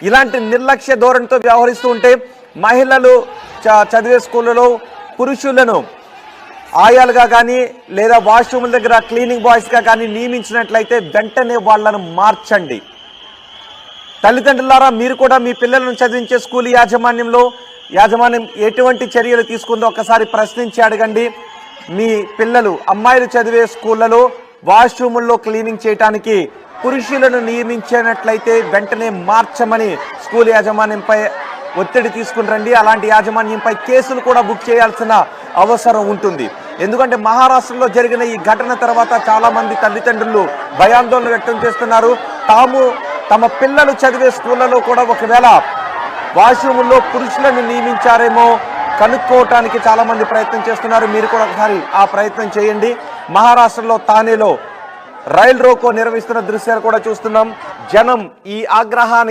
ఇలాంటి నిర్లక్ష్య ధోరణితో వ్యవహరిస్తూ ఉంటే మహిళలు చదివే స్కూళ్ళలో పురుషులను ఆయాలుగా కానీ లేదా వాష్రూమ్ల దగ్గర క్లీనింగ్ బాయ్స్గా కానీ నియమించినట్లయితే వెంటనే వాళ్ళను మార్చండి. తల్లిదండ్రులారా, మీరు కూడా మీ పిల్లలను చదివించే స్కూల్ యాజమాన్యం ఎటువంటి చర్యలు తీసుకుందో ఒకసారి ప్రశ్నించి అడగండి. మీ పిల్లలు అమ్మాయిలు చదివే స్కూళ్ళలో వాష్రూముల్లో క్లీనింగ్ చేయడానికి పురుషులను నియమించినట్లయితే వెంటనే మార్చమని స్కూల్ యాజమాన్యంపై ఒత్తిడి తీసుకుని రండి. అలాంటి యాజమాన్యంపై కేసులు కూడా బుక్ చేయాల్సిన అవసరం ఉంటుంది. ఎందుకంటే మహారాష్ట్రలో జరిగిన ఈ ఘటన తర్వాత చాలా మంది తల్లిదండ్రులు భయాందోళన వ్యక్తం చేస్తున్నారు. తమ పిల్లలు చదివే స్కూళ్ళలో కూడా ఒకవేళ వాష్రూముల్లో పురుషులను నియమించారేమో కనుక్కోవటానికి చాలా మంది ప్రయత్నం చేస్తున్నారు. మీరు కూడా ఒకసారి ఆ ప్రయత్నం చేయండి. మహారాష్ట్రలో తానేలో రైల్ రోకో నిర్వహిస్తున్న దృశ్యాలు కూడా చూస్తున్నాం. జనం ఈ ఆగ్రహానికి